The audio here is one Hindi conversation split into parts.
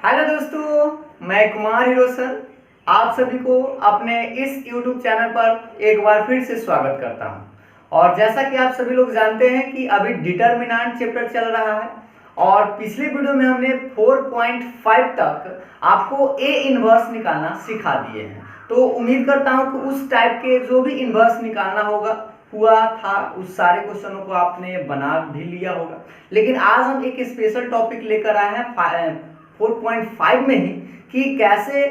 हेलो दोस्तों, मैं कुमार हिरोसन आप सभी को अपने इस YouTube चैनल पर एक बार फिर से स्वागत करता हूं। और जैसा कि आप सभी लोग जानते हैं कि अभी डिटरमिनेंट चैप्टर चल रहा है और पिछले वीडियो में हमने 4.5 तक आपको ए इनवर्स निकालना सिखा दिए हैं। तो उम्मीद करता हूं कि उस टाइप के जो भी इनवर्स निकालना हुआ था उस सारे क्वेश्चनों को आपने बना भी लिया होगा। लेकिन आज हम एक स्पेशल टॉपिक लेकर आए हैं 4.5 में ही कि कैसे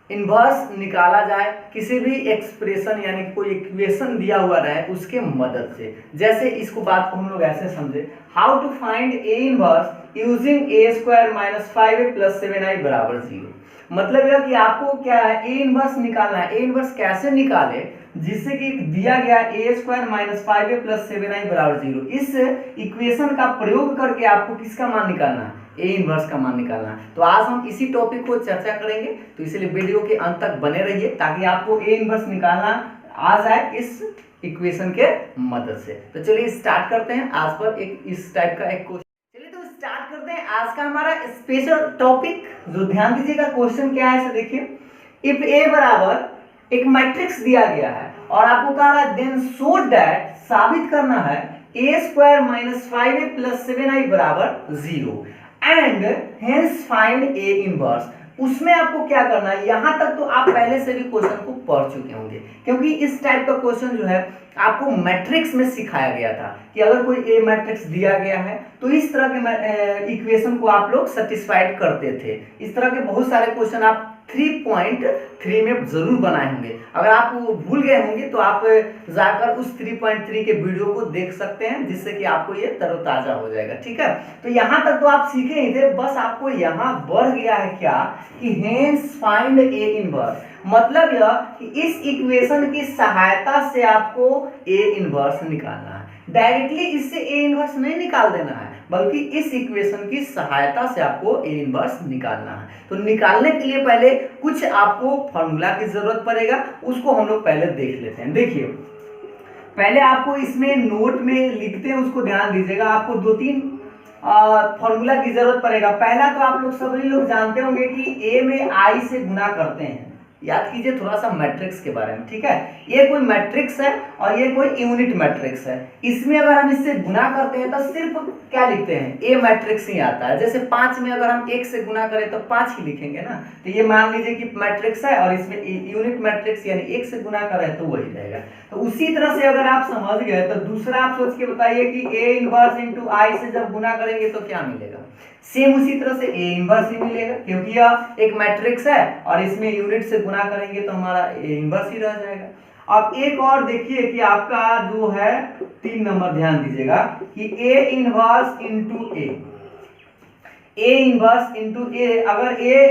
इन्वर्स निकाला जाए किसी भी एक्सप्रेशन यानी कोई इक्वेशन दिया हुआ रहे उसके मदद से। जैसे इसको बात को हम लोग ऐसे समझे, how to find a inverse using a square minus 5a plus 7i बराबर 0। मतलब यह कि आपको क्या है, ए इनवर्स निकालना है। ए इनवर्स कैसे निकाले, जिससे कि दिया गया ए square minus 5a plus 7i बराबर 0, इस इक्वेशन का प्रयोग करके आपको किसका मान निकालना है, ए इनवर्स का मान निकालना है। तो आज हम इसी टॉपिक को चर्चा करेंगे, तो इसलिए वीडियो के अंत तक बने रहिए ताकि आपको ए इनवर्स निकालना आ जाए इस इक्वेशन के मदद से। तो चलिए स्टार्ट करते हैं आज पर एक इस टाइप का एक क्वेश्चन। चलिए तो स्टार्ट करते हैं आज का हमारा स्पेशल टॉपिक। जो ध्यान दीजिएगा क्वेश्चन क्या है, देखिए, इफ ए बराबर एक मैट्रिक्स दिया गया है और आपको कहा रहा है देन शो दैट, साबित करना है ए square minus 5a plus 7i बराबर 0 and hence find a inverse. उसमें आपको क्या करना है, यहां तक तो आप पहले से भी क्वेश्चन को पढ़ चुके होंगे, क्योंकि इस टाइप का क्वेश्चन जो है आपको मैट्रिक्स में सिखाया गया था कि अगर कोई ए मैट्रिक्स दिया गया है तो इस तरह के इक्वेशन को आप लोग सेटिस्फाइड करते थे। इस तरह के बहुत सारे क्वेश्चन आप 3.3 में जरूर बनाए होंगे। अगर आप भूल गए होंगे तो आप जाकर उस 3.3 के वीडियो को देख सकते हैं, जिससे कि आपको ये तरोताजा हो जाएगा। ठीक है, तो यहां तक तो आप सीखे ही थे, बस आपको यहां बढ़ गया है क्या कि हेंस फाइंड ए इनवर्स। मतलब यह कि इस इक्वेशन की सहायता से आपको ए इनवर्स निकालना है। डायरेक्टली इससे ए इनवर्स नहीं निकाल देना है, बल्कि इस इक्वेशन की सहायता से आपको ए इनवर्स निकालना है। तो निकालने के लिए पहले कुछ आपको फॉर्मूला की जरूरत पड़ेगा, उसको हम लोग पहले देख लेते हैं। देखिए, पहले आपको इसमें नोट में लिखते हैं, उसको ध्यान दीजिएगा। आपको 2-3 फॉर्मूला की जरूरत पड़ेगा। पहला तो आप लोग सभी लोग जानते होंगे कि ए में आई से गुना करते हैं। याद कीजिए थोड़ा सा मैट्रिक्स के बारे में। ठीक है, ये कोई मैट्रिक्स है और ये कोई यूनिट मैट्रिक्स है। इसमें अगर हम इससे गुना करते हैं तो सिर्फ क्या लिखते हैं, ए मैट्रिक्स ही आता है। जैसे 5 में अगर हम 1 से गुना करें तो 5 ही लिखेंगे ना। तो ये मान लीजिए कि मैट्रिक्स है और इसमें यूनिट मैट्रिक्स यानी 1 से गुना करें तो वही रहेगा। तो उसी तरह से अगर आप समझ गए तो दूसरा आप सोच के बताइए कि ए इनवर्स इंटू आई से जब गुना करेंगे तो क्या मिलेगा। सेम उसी तरह से ए इनवर्स ही मिलेगा, क्योंकि यह एक मैट्रिक्स है और इसमें यूनिट से गुना करेंगे तो हमारा ए इनवर्स ही रह जाएगा। अब एक और देखिए कि आपका जो है 3 नंबर, ध्यान दीजिएगा कि A inverse into A inverse into A. अगर ए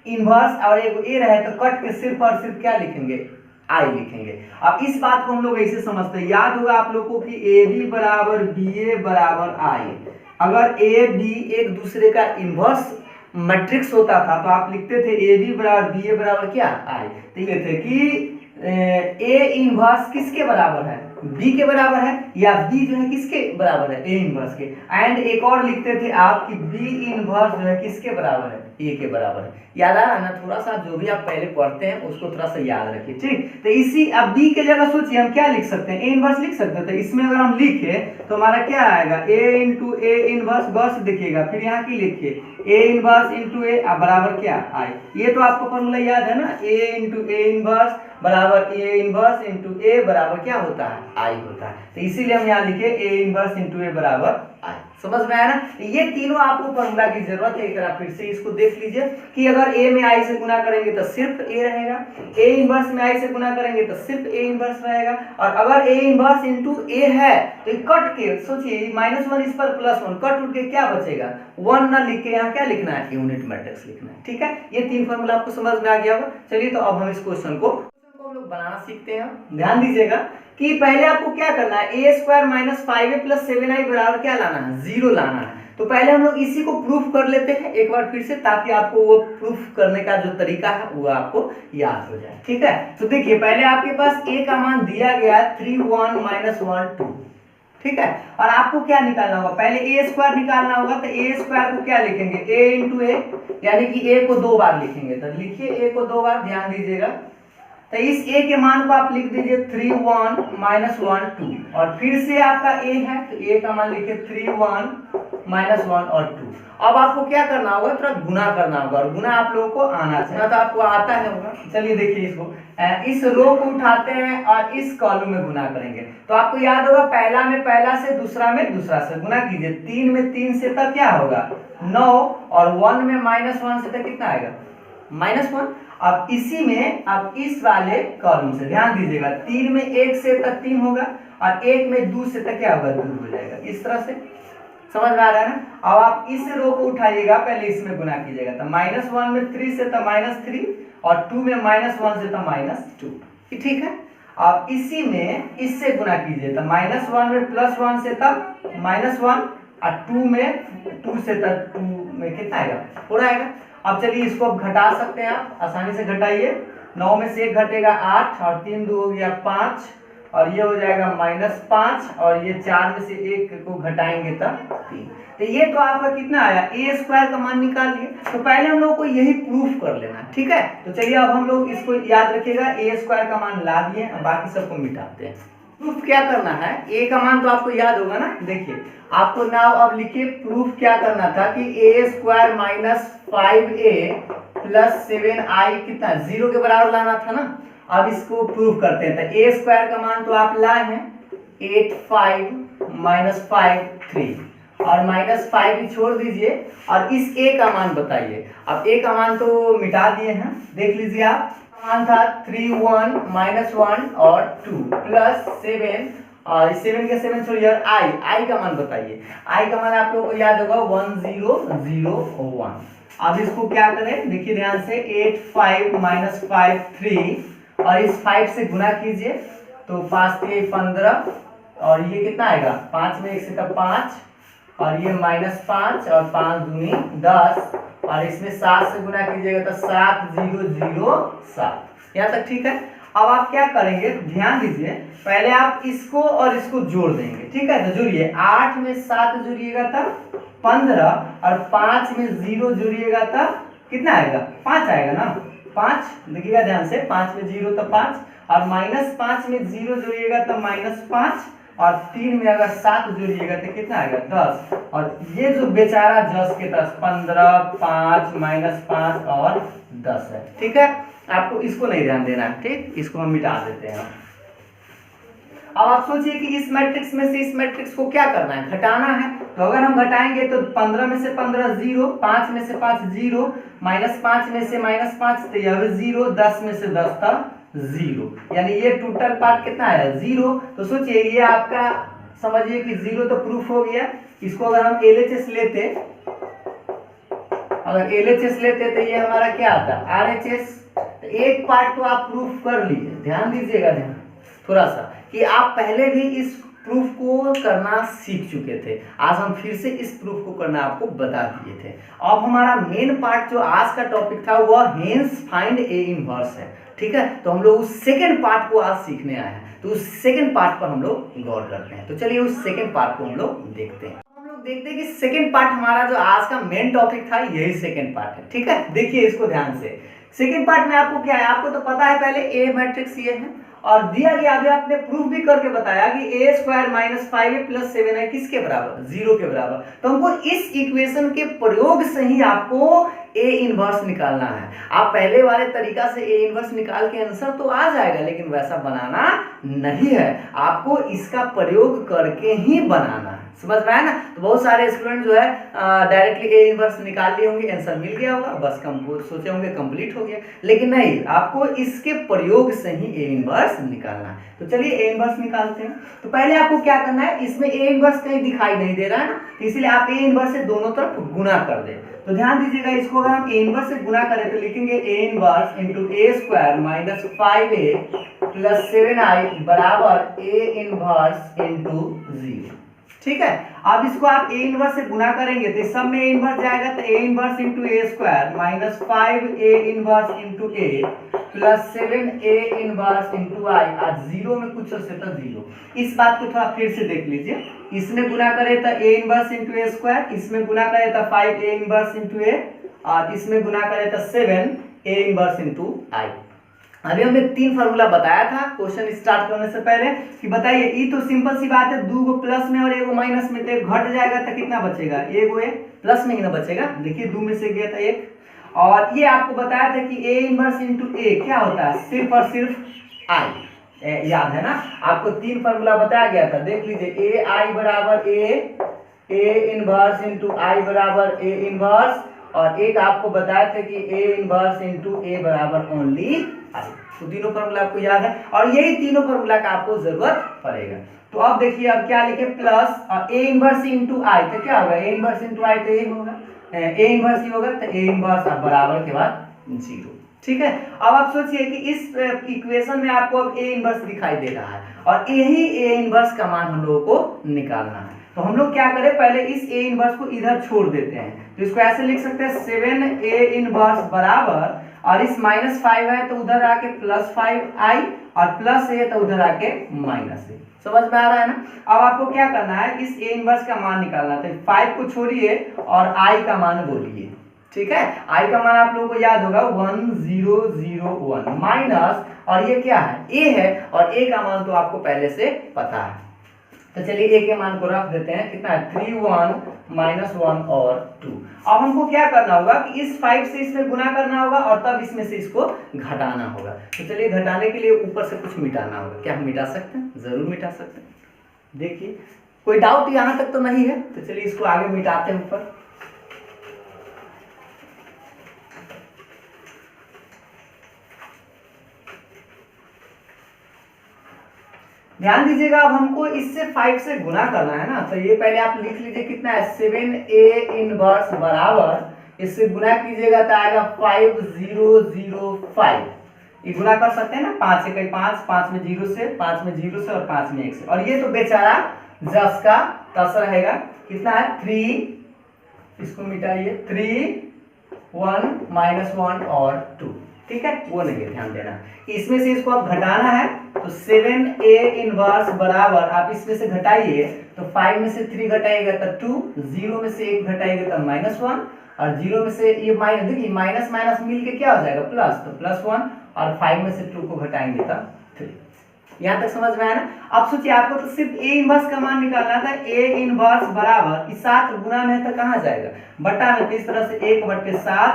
इनवर्स और एक ए रहे तो कट के सिर्फ और सिर्फ क्या लिखेंगे, आई लिखेंगे। अब इस बात को हम लोग ऐसे समझते हैं, याद होगा आप लोगों को कि ए बी बराबर बी ए बराबर आई। अगर ए बी एक दूसरे का इनवर्स मैट्रिक्स होता था तो आप लिखते थे ए बी बराबर बी ए बराबर क्या, आई। तो ये थे कि ए इनवर्स किसके बराबर है, बी के बराबर है, या बी जो है किसके बराबर है, ए इनवर्स के। एंड एक और लिखते थे आप कि बी इनवर्स जो है किसके बराबर है, ए के बराबर है। याद आ रहा है ना, थोड़ा सा जो भी आप पहले पढ़ते हैं उसको थोड़ा सा याद रखिए। ठीक, तो इसी अब बी के जगह सोचिए हम क्या लिख सकते हैं, ए इनवर्स लिख सकते थे। इसमें अगर हम लिखे तो हमारा क्या आएगा, ए इंटू ए इनवर्स, बस देखिएगा, फिर यहाँ की लिखिए ए इनवर्स इंटू ए बराबर क्या, आई। ये तो आपको फॉर्मूला याद है ना, ए इंटू ए इनवर्स बराबर ए इनवर्स इंटू ए बराबर क्या होता है, आई होता है। तो इसीलिए हम यहाँ लिखे ए इनवर्स इंटू ए बराबर आई। समझ में आया ना। ये तीनों आपको फॉर्मूला की जरूरत है। एक बार फिर से इसको देख लीजिए कि अगर ए में आई से गुना करेंगे तो सिर्फ ए रहेगा, ए इनवर्स में आई से गुना करेंगे तो सिर्फ ए इनवर्स रहेगा, और अगर ए इनवर्स इंटू ए है तो कट के सोचिए -1 इस पर +1 कट उठ के क्या बचेगा, 1 ना लिख के यहाँ क्या लिखना है, यूनिट मैट्रिक्स लिखना है। ठीक है, ये 3 फॉर्मूला आपको समझ में आ गया होगा। चलिए तो अब हम इस क्वेश्चन को हम लोग बनाना सीखते हैं। ध्यान दीजिएगा कि पहले आपको क्या करना है, ए square minus 5a plus 7i बराबर क्या लाना है, 0 लाना है। तो पहले हम लोग इसी को प्रूफ कर लेते हैं एक बार फिर से, ताकि आपको वो प्रूफ करने का जो तरीका है वो आपको याद हो जाए। ठीक है, तो देखिए पहले आपके पास a का मान दिया गया है 3 1 -1 2। ठीक है। और आपको क्या निकालना होगा, पहले ए स्क्वायर निकालना होगा, तो ए स्क्वायर को क्या लिखेंगे, ए इंटू ए, यानी कि ए को 2 बार लिखेंगे। तो लिखिए ए को 2 बार, ध्यान दीजिएगा। तो इस ए के मान को आप लिख दीजिए 3 1 -1 2, और फिर से आपका ए है तो ए का मान लिखिए 3 1 -1 और 2। अब आपको क्या करना होगा, थोड़ा गुना करना होगा, और गुना आप लोगों को आना चाहिए, तो आपको आता है होगा। चलिए देखिए इसको, इस रो को उठाते हैं और इस कॉलम में गुना करेंगे। तो आपको याद होगा पहला में पहला से, दूसरा में दूसरा से गुना कीजिए। 3 में 3 से तब क्या होगा 9, और 1 में -1 से तक कितना आएगा -1। अब इसी में अब इस वाले कॉलम से ध्यान दीजिएगा, 3 में 1 से तक 3 होगा, और 1 में 2 से तक क्या होगा 2 हो जाएगा। इस तरह से समझ में आ रहा है ना। अब आप इस रो को उठाइएगा, पहले इसमें गुना कीजिएगा। तो -1 में 3 से तो -3, और 2 में -1 से तो -2, ठीक है। अब इसी में इससे गुना कीजिए, तो -1 में +1 से तब -1, और 2 में 2 से तक 2 में कितना आएगा 4 आएगा। अब चलिए इसको अब घटा सकते हैं, आप आसानी से घटाइए। 9 में से 1 घटेगा 8, और 3 2 हो गया 5, और ये हो जाएगा -5, और ये 4 में से 1 को घटाएंगे तब 3। तो ये तो आपका कितना आया, ए स्क्वायर का मान निकाल लिए। तो पहले हम लोग को यही प्रूफ कर लेना, ठीक है। तो चलिए अब हम लोग इसको याद रखिएगा, ए स्क्वायर का मान ला दिए, अब बाकी सबको मिटाते हैं। प्रूफ क्या करना है, ए का मान तो आपको याद होगा ना। देखिए आपको नाउ अब लिखिए, प्रूफ क्या करना था कि ए स्क्वायर -5a + 7i कितना 0 के बराबर लाना था ना। अब इसको प्रूफ करते हैं। तो ए स्क्वायर का मान तो आप लाए हैं 8 5 -5 3, और -5 भी छोड़ दीजिए, और इस ए का मान बताइए। अब ए का मान तो मिटा दिए हैं, देख लीजिए आप। मान था 3 1 -1 और 2 + 7, और 7 के 7 छोड़िए, आई का मान बताइए। आई का मान आप लोगों को याद होगा 1 0 0 1। अब इसको क्या करें, देखिए ध्यान से, 8 5 -5 3, और इस 5 से गुना कीजिए, तो 5 3 15, और ये कितना आएगा 5 में 1 से तब 5, और ये -5, और 5 दूनी 10, और इसमें 7 से गुना कीजिएगा तो 7 0 0 7। यहाँ तक ठीक है। अब आप क्या करेंगे, ध्यान दीजिए, पहले आप इसको और इसको जोड़ देंगे, ठीक है। तो जुड़िए, 8 में 7 जुड़िएगा तब 15, और 5 में 0 जुड़िएगा तब कितना आएगा 5 आएगा ना, 5। देखिएगा ध्यान से, 5 में 0 तो 5, और -5 में 0 जुड़िएगा तो -5, और 3 में अगर 7 जुड़िएगा तो कितना आएगा 10, और ये जो बेचारा 10 के 10 15 5 -5 और 10 है, ठीक है। आपको इसको नहीं ध्यान देना है, ठीक, इसको हम मिटा देते हैं। अब आप सोचिए कि इस मैट्रिक्स में से इस मैट्रिक्स को क्या करना है, घटाना है। तो अगर हम घटाएंगे तो 15 में से 15 0, 5 में से 5 0, -5 में से -5 तो यह 0, 10 में से 10 था 0, यानी ये टोटल पार्ट कितना है 0। तो सोचिए ये आपका समझिए कि 0 तो प्रूफ हो गया। इसको अगर हम LHS लेते, अगर LHS लेते तो ये हमारा क्या आता RHS। तो एक पार्ट तो आप प्रूफ कर लिए, ध्यान दीजिएगा ध्यान थोड़ा सा, कि आप पहले भी इस प्रूफ को करना सीख चुके थे। आज हम फिर से इस प्रूफ को करना आपको बता दिए थे। अब हमारा मेन पार्ट जो आज का टॉपिक था वह हेंस फाइंड ए इनवर्स है, ठीक है। तो हम लोग उस सेकेंड पार्ट को आज सीखने आए हैं, तो उस सेकेंड पार्ट पर हम लोग गौर करते हैं। तो चलिए उस सेकेंड पार्ट को हम लोग देखते हैं। हम लोग देखते हैं कि सेकेंड पार्ट हमारा जो आज का मेन टॉपिक था यही सेकेंड पार्ट है, ठीक है। देखिए इसको ध्यान से, सेकेंड पार्ट में आपको क्या है, आपको तो पता है पहले ए मैट्रिक्स ये है, और दिया गया, अभी आपने प्रूफ भी करके बताया कि ए स्क्वायर -5a + 7 किसके बराबर 0 के बराबर। तो हमको इस इक्वेशन के प्रयोग से ही आपको ए इनवर्स निकालना है। आप पहले वाले तरीका से ए इनवर्स निकाल के आंसर तो आ जाएगा, लेकिन वैसा बनाना नहीं है, आपको इसका प्रयोग करके ही बनाना है। समझ में आया ना। तो बहुत सारे स्टूडेंट जो है डायरेक्टली ए इनवर्स निकाल लिए होंगे, आंसर मिल गया होगा, बस सोचे होंगे कंप्लीट हो गया, लेकिन नहीं, आपको इसके प्रयोग से ही ए इनवर्स निकालना है। तो चलिए ए इनवर्स निकालते हैं। तो पहले आपको क्या करना है, इसमें ए इनवर्स कहीं दिखाई नहीं दे रहा है ना, इसलिए आप ए इनवर्स से दोनों तरफ गुना कर दें। तो ध्यान दीजिएगा, इसको अगर हम ए इनवर्स से गुना करें तो लिखेंगे ए inverse into A square -5a + 7i बराबर ए इनवर्स इंटू 0। ठीक है। अब इसको आप ए इनवर्स से गुना करेंगे तो सब में ए इनवर्स जाएगा, तो A inverse into A square minus 5 A inverse into A plus 7 A inverse into I. आज जीरो में कुछ से तो जीरो। इस बात को थोड़ा फिर से देख लीजिए, इसमें गुना करे तो A inverse into A square, इसमें गुना करे तो 5 ए इनवर्स इंटू ए, और इसमें गुना करे तो 7 ए इनवर्स इंटू आई। अभी हमने 3 फार्मूला बताया था क्वेश्चन स्टार्ट करने से पहले कि बताइए, ये तो सिंपल सी बात है, 2 प्लस में और 1 माइनस में, तो एक घट जाएगा तो कितना बचेगा, 1 प्लस में ही ना बचेगा। देखिए 2 में से गया था 1, और ये आपको बताया था कि ए इनवर्स इंटू ए क्या होता है, सिर्फ और सिर्फ आई। याद है ना, आपको 3 फार्मूला बताया गया था, देख लीजिए। ए आई बराबर ए इनवर्स इंटू आई बराबर ए इनवर्स, और एक आपको बताया था कि ए इनवर्स इंटू ए बराबर ओनली आई। तो तीनों फॉर्मूला आपको याद है, और यही तीनों फॉर्मूला का आपको जरूरत पड़ेगा। तो अब देखिए, अब क्या लिखे, प्लस और ए इनवर्स इंटू आई, तो क्या होगा, ए इनवर्स इंटू आई तो ये होगा, ए इनवर्स ही होगा, तो ए इनवर्स बराबर के बाद 0। ठीक है। अब आप सोचिए कि इस इक्वेशन में आपको अब ए इनवर्स दिखाई दे रहा है, और यही ए इनवर्स का मान हम लोगों को निकालना है। तो हम लोग क्या करें, पहले इस ए इनवर्स को इधर छोड़ देते हैं, तो इसको ऐसे लिख सकते हैं 7 ए इनवर्स बराबर, और इस -5 है तो उधर आके +5 आई, और प्लस ए तो उधर आके -ए। समझ में आ रहा है ना। अब आपको क्या करना है, इस ए इनवर्स का मान निकालना है, तो 5 को छोड़िए और आई का मान बोलिए। ठीक है, आई का मान आप लोगों को याद होगा 1001 माइनस, और ये क्या है, ए है, और ए का मान तो आपको पहले से पता है। तो चलिए ए के मान को रख देते हैं, कितना है 3 1 -1 और 2। अब हमको क्या करना होगा कि इस 5 से इसमें गुना करना होगा, और तब इसमें से इसको घटाना होगा। तो चलिए घटाने के लिए ऊपर से कुछ मिटाना होगा। क्या हम मिटा सकते हैं, जरूर मिटा सकते हैं। देखिए कोई डाउट यहाँ तक तो नहीं है, तो चलिए इसको आगे मिटाते हैं ऊपर। ध्यान दीजिएगा, अब हमको इससे 5 से गुना करना है ना, तो ये पहले आप लिख लीजिए कितना है, 7 ए इनवर्स बराबर, इससे गुना कीजिएगा तो आएगा 5005। ये गुना कर सकते हैं ना, 5 से 5, 5 में 0 से, 5 में 0 से, और 5 में 1 से, और ये तो बेचारा 10 का 10 रहेगा, कितना है 3, इसको मिटाइए, 3 1 -1 और 2। ठीक है, वो नहीं है, ध्यान देना। इसमें से इसको आप घटाना है, तो 7 ए इनवर्स बराबर, आप इसमें से घटाइए तो 5 में से 3 घटाइएगा तो 2, 0 में से 1 घटाइएगा तो -1, और 0 में से ये माइनस, देखिए माइनस माइनस मिल के क्या हो जाएगा प्लस, तो +1, और 5 में से 2 को घटाएंगे तो 3। यहाँ तक समझ में आया ना। अब सोचिए, आपको तो सिर्फ ए इनवर्स का मान निकालना था। ए इनवर्स बराबर, इस 7 गुना में तो कहाँ जाएगा, बटा में, तो इस तरह से 1/7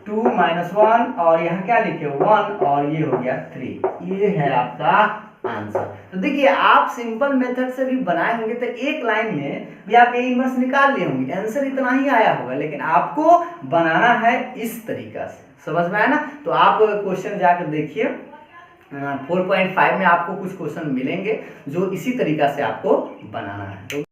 2 -1, और यहाँ क्या लिखे 1, और ये हो गया 3। ये है आपका आंसर। तो देखिए, आप सिंपल मेथड से भी बनाए होंगे तो एक लाइन में भी आप ए इनवर्स निकाल लिए होंगे, आंसर इतना ही आया होगा, लेकिन आपको बनाना है इस तरीका से। समझ में आया ना। तो आप क्वेश्चन जाकर देखिए, 4.5 में आपको कुछ क्वेश्चन मिलेंगे जो इसी तरीका से आपको बनाना है। तो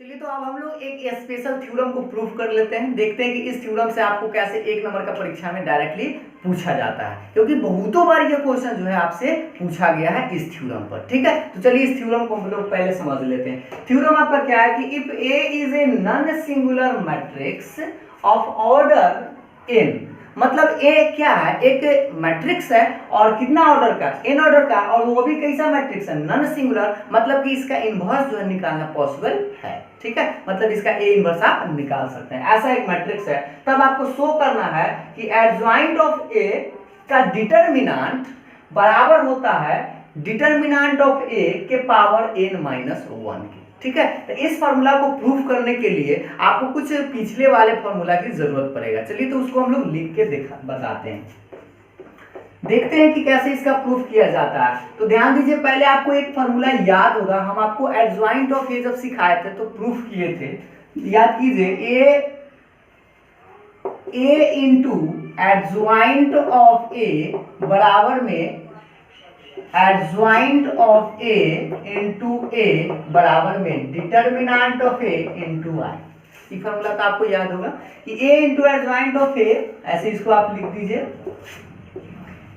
चलिए, तो अब हम लोग एक स्पेशल थ्योरम को प्रूव कर लेते हैं, देखते हैं कि इस थ्योरम से आपको कैसे 1 नंबर का परीक्षा में डायरेक्टली पूछा जाता है, क्योंकि बहुतों बार ये क्वेश्चन जो है आपसे पूछा गया है इस थ्योरम पर। ठीक है, तो चलिए इस थ्योरम को हम लोग पहले समझ लेते हैं। थ्योरम आपका क्या है कि if A is a non singular matrix of order n, मतलब ए क्या है, एक मैट्रिक्स है, और कितना ऑर्डर का, n ऑर्डर का, और वो भी कैसा मैट्रिक्स है, नॉन सिंगुलर, मतलब कि इसका इनवर्स जो है निकालना पॉसिबल है। ठीक है, मतलब इसका ए इनवर्स आप निकाल सकते हैं। ऐसा एक मैट्रिक्स है, तब आपको शो करना है कि एडजॉइंट ऑफ ए का डिटरमिनेंट बराबर होता है डिटरमिनेंट ऑफ ए के पावर n-1 के। ठीक है, तो इस फॉर्मूला को प्रूफ करने के लिए आपको कुछ पिछले वाले फॉर्मूला की जरूरत पड़ेगा। चलिए, तो उसको हम लोग लिख के बताते हैं, देखते हैं कि कैसे इसका प्रूफ किया जाता है। तो ध्यान दीजिए, पहले आपको एक फॉर्मूला याद होगा, हम आपको एडजॉइंट ऑफ ए जब सिखाए थे तो प्रूफ किए थे, याद कीजिए, ए इंटू एडजॉइंट ऑफ ए बराबर में एडजॉइंट ऑफ ए इंटू ए बराबर में डिटरमिनेंट ऑफ ए इंटू आई। ये फॉर्मूला तो आपको याद होगा कि ए इंटू एडजॉइंट ऑफ ए, ऐसे इसको आप लिख दीजिए,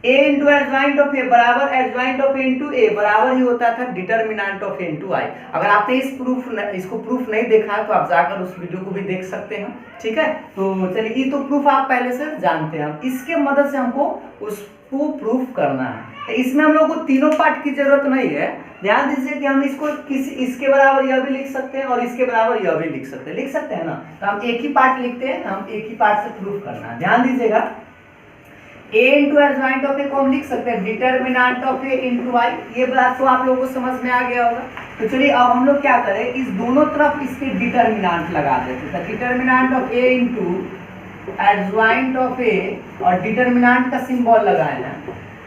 ए इंटू एडजॉइंट ऑफ ए बराबर एडजॉइंट ऑफ ए इंटू ए बराबर ही होता था डिटर्मिनेंट ऑफ ए इंटू आई। अगर आपने इसको प्रूफ नहीं देखा तो आप जाकर उस वीडियो को भी देख सकते हैं, ठीक है। तो चलिए, ये तो प्रूफ आप पहले से जानते हैं, इसके मदद से हमको उसको प्रूफ करना है। तो इसमें हम लोग को तीनों पार्ट की जरूरत नहीं है। ध्यान दीजिए कि हम इसको इसके बराबर यह भी लिख सकते हैं और इसके बराबर यह भी लिख सकते हैं ना। तो हम एक ही पार्ट लिखते हैं, हम एक ही पार्ट से प्रूफ करना है। ध्यान दीजिएगा, a इंटू एडजॉइंट ऑफ ए को हम लिख सकते हैं डिटर्मिनेंट ऑफ ए इंटू आई। ये बात तो आप लोगों को समझ में आ गया होगा। तो चलिए अब हम लोग क्या करें, इस दोनों तरफ इसके डिटर्मिनेंट लगा देते हैं। Determinant of A into adjoint of A और डिटर्मिनेंट का सिंबल लगाए हैं।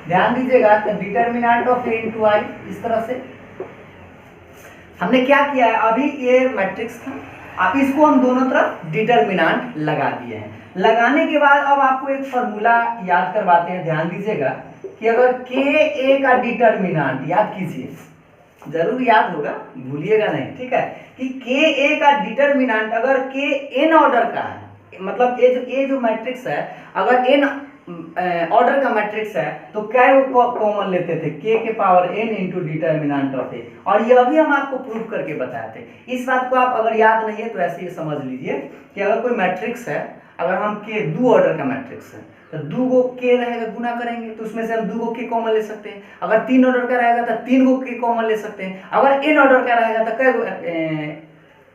ध्यान दीजिएगा, तो determinant of A into I इस तरह से हमने क्या किया है, अभी ये मैट्रिक्स था, अब इसको हम दोनों तरफ डिटर्मिनेंट लगा दिए हैं। लगाने के बाद अब आपको एक फॉर्मूला याद करवाते हैं। ध्यान दीजिएगा कि अगर के ए का डिटर्मिनेंट, याद कीजिए, जरूर याद होगा, भूलिएगा नहीं, ठीक है, कि के ए का डिटर्मिनेंट अगर के एन ऑर्डर का है, मतलब ये जो मैट्रिक्स है अगर एन ऑर्डर का मैट्रिक्स है तो क्या वो कॉमन लेते थे, के power n into determinant of A. और यह भी हम आपको प्रूफ करके बताए थे। इस बात को आप अगर याद नहीं है तो ऐसे ही समझ लीजिए कि अगर कोई मैट्रिक्स है, अगर हम के दो ऑर्डर का मैट्रिक्स है तो दो गो के रहेगा, गुना करेंगे तो उसमें से हम दो गो के कॉमन ले सकते हैं। अगर तीन ऑर्डर का रहेगा तो तीन गो के कॉमन ले सकते हैं। अगर n ऑर्डर का रहेगा तो कै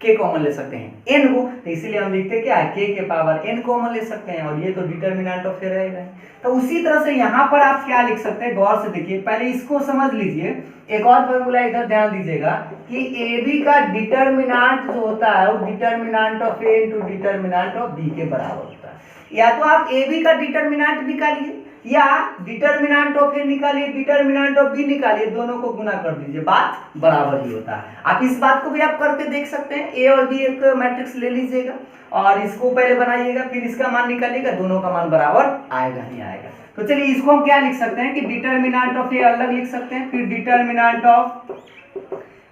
के कॉमन ले सकते हैं, n को। तो इसीलिए हम लिखते क्या है, के पावर n कॉमन ले सकते हैं और ये तो डिटर्मिनेंट ऑफ ए रहेगा। तो उसी तरह से यहाँ पर आप क्या लिख सकते हैं, गौर से देखिए, पहले इसको समझ लीजिए। एक और फॉर्मूला इधर ध्यान दीजिएगा कि ए बी का डिटर्मिनेंट जो होता है वो determinant of A into determinant of B के बराबर होता है। या तो आप ए बी का डिटर्मिनेंट निकालिए या डिटर्मिनेंट ऑफ ए निकालिए, डिटर्मिनेंट ऑफ बी निकालिए, दोनों को गुना कर दीजिए, बात बराबर ही होता है। आप इस बात को भी आप करके देख सकते हैं। ए और बी एक मैट्रिक्स ले लीजिएगा और इसको पहले बनाइएगा, फिर इसका मान निकालिएगा, दोनों का मान बराबर आएगा ही आएगा। तो चलिए इसको हम क्या लिख सकते हैं कि डिटर्मिनेंट ऑफ ए अलग लिख सकते हैं, फिर डिटर्मिनेंट ऑफ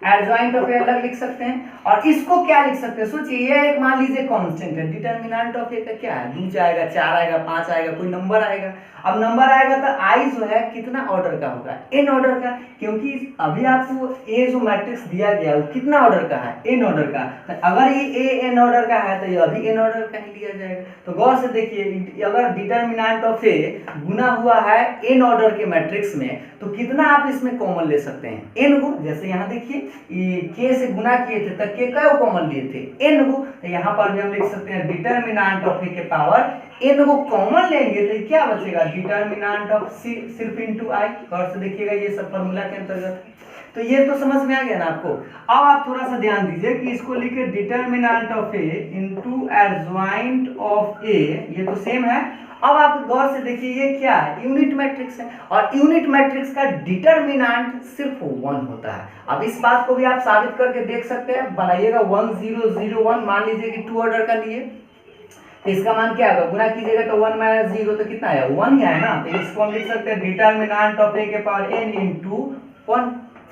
एडजॉइंट ऑफ ए अलग लिख सकते हैं, और इसको क्या लिख सकते हैं, सोचिए, ये एक मान लीजिए कांस्टेंट है। डिटर्मिनेंट ऑफ ए का क्या है, 2 आएगा, 4 आएगा, 5 आएगा, कोई नंबर आएगा। अब नंबर आएगा तो आई जो है कितना ऑर्डर का होगा, एन ऑर्डर का, क्योंकि अभी आपको ए जो मैट्रिक्स दिया गया वो कितना ऑर्डर का है, एन ऑर्डर का। तो अगर ये ए एन ऑर्डर का है तो ये अभी एन ऑर्डर का ही लिया जाएगा। तो गौर से देखिए, अगर डिटर्मिनेंट ऑफ ए गुना हुआ है एन ऑर्डर के मैट्रिक्स में तो कितना आप इसमें कॉमन ले सकते हैं, एन को। जैसे यहाँ देखिए के से गुना किए थे तो के का कॉमन लिए थे, एन को। तो यहाँ पर भी हम लिख सकते हैं डिटर्मिनेंट ऑफ ए के पावर एन को कॉमन लेंगे तो क्या बचेगा, डिटर्मिनेंट ऑफ सी सिर्फ इनटू आई। और से देखिएगा ये सब फॉर्मूला के अंतर्गत। तो ये तो समझ में आ गया ना आपको। अब आप थोड़ा सा ध्यान दीजिए कि इसको लिखे determinant of A into adjoint of A, ये तो सेम है। अब आप गौर से देखिए ये क्या है, यूनिट मैट्रिक्स है और यूनिट मैट्रिक्स का डिटर्मिनेंट सिर्फ 1 होता है। अब इस बात को भी आप साबित करके देख सकते हैं, बनाइएगा 1 0 0 1, मान लीजिए कि 2 ऑर्डर का लिए तो इसका मान क्या होगा, गुना कीजिएगा तो 1 - 0 तो कितना है, 1 ही है ना। तो इसको हम लिख सकते हैं डिटर्मिनेंट ऑफ ए के पावर n इंटू 1।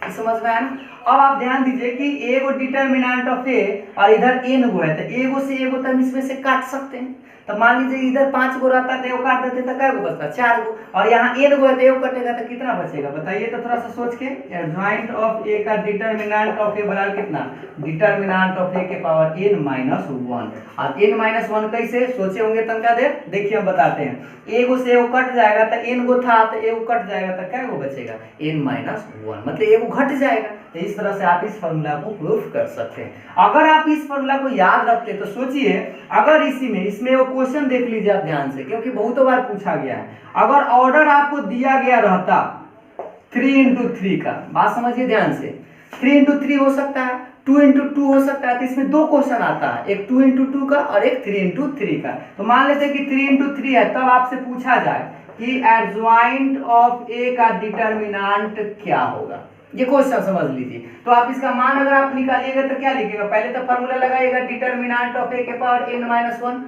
समझ में आया ना। अब आप ध्यान दीजिए कि ए को डिटर्मिनेंट ऑफ ए और इधर एन गो है, तो ए गो से ए गो तक इसमें से काट सकते हैं। तो मान लीजिए इधर 5 गो रहता है तो एगो काट देते तो क्या गो बचता, 4 गो, और यहाँ एन गो है तो एगो कटेगा तो कितना बचेगा बताइए। तो थोड़ा सा सोच के, एडजॉइंट ऑफ ए का डिटर्मिनेंट ऑफ ए बराबर कितना, डिटर्मिनेंट ऑफ ए के पावर n - 1। और n - 1 कैसे सोचे होंगे तनका देर, देखिए हम बताते हैं। एगो से एगो कट जाएगा तो एन गो था तो एगो कट जाएगा तो क्या गो बचेगा, n - 1, मतलब एगो घट जाएगा। तो इस तरह से आप इस फॉर्मूला को प्रूफ कर सकते हैं। अगर आप इस फॉर्मूला को याद रखते तो सोचिए, अगर इसमें वो क्वेश्चन देख लीजिए आप ध्यान से, क्योंकि बहुत बार पूछा गया है। अगर ऑर्डर आपको दिया गया रहता 3 × 3 का, बात समझिए ध्यान से, 3 × 3 हो सकता है, 2 × 2 हो सकता है। तो इसमें 2 क्वेश्चन आता है, एक 2 × 2 का और एक 3 × 3 का। तो मान लेते हैं कि 3 × 3 है, तब आपसे पूछा जाए कि एडजॉइंट ऑफ ए का डिटर्मिनेंट क्या होगा, ये क्वेश्चन समझ लीजिए। तो आप इसका मान अगर आप निकालिएगा तो क्या लिखिएगा, पहले तो फॉर्मूला लगाइएगा डिटर्मिनेंट ऑफ ए के पावर n - 1,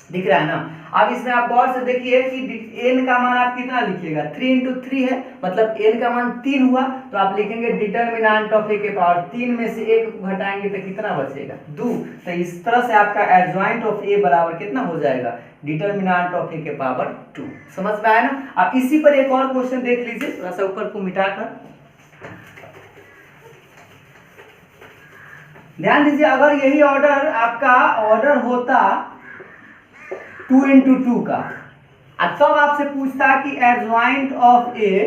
दिख रहा है ना। अब इसमें आप गौर से देखिए कि n का मान आप कितना लिखिएगा, 3 × 3 है, मतलब n का मान 3 हुआ, तो आप लिखेंगे डिटर्मिनेंट ऑफ a के पावर 3 में से 1 को घटाएंगे तो कितना बचेगा, 2। तो इस तरह से आपका एडजॉइंट ऑफ a बराबर कितना हो जाएगा, डिटर्मिनेंट ऑफ a के पावर 2। समझ में आया ना। अब इसी पर एक और क्वेश्चन देख लीजिए, थोड़ा सा ऊपर को मिटाकर ध्यान दीजिए। अगर यही ऑर्डर आपका ऑर्डर होता 2 × 2 का, तब आपसे पूछता कि एडजॉइंट ऑफ ए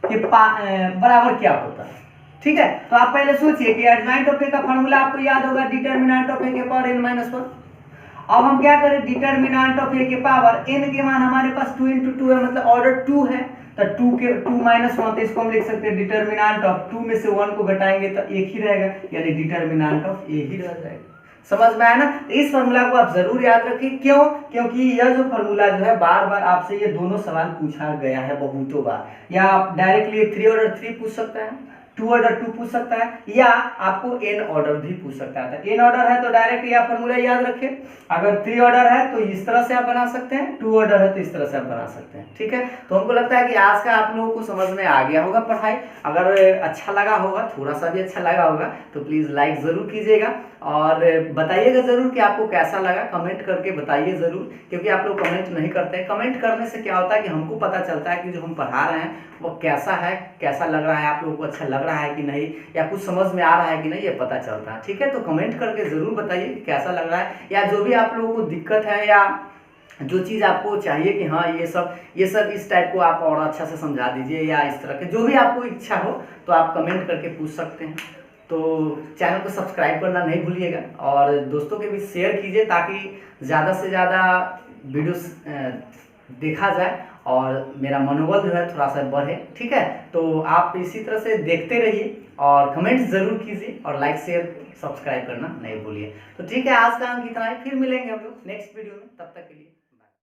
के बराबर क्या होता है। ठीक है, तो आप पहले सोचिए कि एडजॉइंट ऑफ ए का फॉर्मूला आपको याद होगा, डिटर्मिनेंट ऑफ ए के पावर n-1। अब हम क्या करें, डिटर्मिनेंट ऑफ ए के पावर n के मान हमारे पास 2 × 2 है, मतलब ऑर्डर 2 है, तो 2 के 2 - 1, तो इसको हम लिख सकते हैं डिटर्मिनेंट ऑफ 2 में से 1 को घटाएंगे तो 1 ही रहेगा, यानी डिटर्मिनेंट ऑफ ए ही रह जाएगा। समझ में आया ना। तो इस फॉर्मूला को आप जरूर याद रखिए। क्यों? क्योंकि यह जो फॉर्मूला जो है बार बार आपसे ये दोनों सवाल पूछा गया है बहुतों बार, या आप डायरेक्टली 3 ऑर्डर 3 पूछ सकता है, 2 ऑर्डर 2 पूछ सकता है, या आपको n ऑर्डर भी पूछ सकता है। n ऑर्डर है तो डायरेक्ट यह फॉर्मूला याद रखें, अगर 3 ऑर्डर है तो इस तरह से आप बना सकते हैं, 2 ऑर्डर है तो इस तरह से आप बना सकते हैं। ठीक है, तो हमको लगता है कि आज का आप लोगों को समझ में आ गया होगा पढ़ाई। अगर अच्छा लगा होगा, थोड़ा सा भी अच्छा लगा होगा, तो प्लीज़ लाइक ज़रूर कीजिएगा और बताइएगा ज़रूर कि आपको कैसा लगा, कमेंट करके बताइए ज़रूर, क्योंकि आप लोग कमेंट नहीं करते हैं। कमेंट करने से क्या होता है कि हमको पता चलता है कि जो हम पढ़ा रहे हैं वो कैसा है, कैसा लग रहा है, आप लोगों को अच्छा लग रहा है कि नहीं, या कुछ समझ में आ रहा है कि नहीं, ये पता चलता है। ठीक है, तो कमेंट करके ज़रूर बताइए कि कैसा लग रहा है, या जो भी आप लोगों को दिक्कत है, या जो चीज़ आपको चाहिए कि हाँ ये सब इस टाइप को आप और अच्छा से समझा दीजिए, या इस तरह के जो भी आपको इच्छा हो तो आप कमेंट करके पूछ सकते हैं। तो चैनल को सब्सक्राइब करना नहीं भूलिएगा और दोस्तों के बीच शेयर कीजिए, ताकि ज़्यादा से ज़्यादा वीडियोस देखा जाए और मेरा मनोबल जो है थोड़ा सा बढ़े। ठीक है, तो आप इसी तरह से देखते रहिए और कमेंट ज़रूर कीजिए और लाइक शेयर सब्सक्राइब करना नहीं भूलिए। तो ठीक है, आज का अंक इतना है, फिर मिलेंगे हम लोग नेक्स्ट वीडियो में, तब तक के लिए।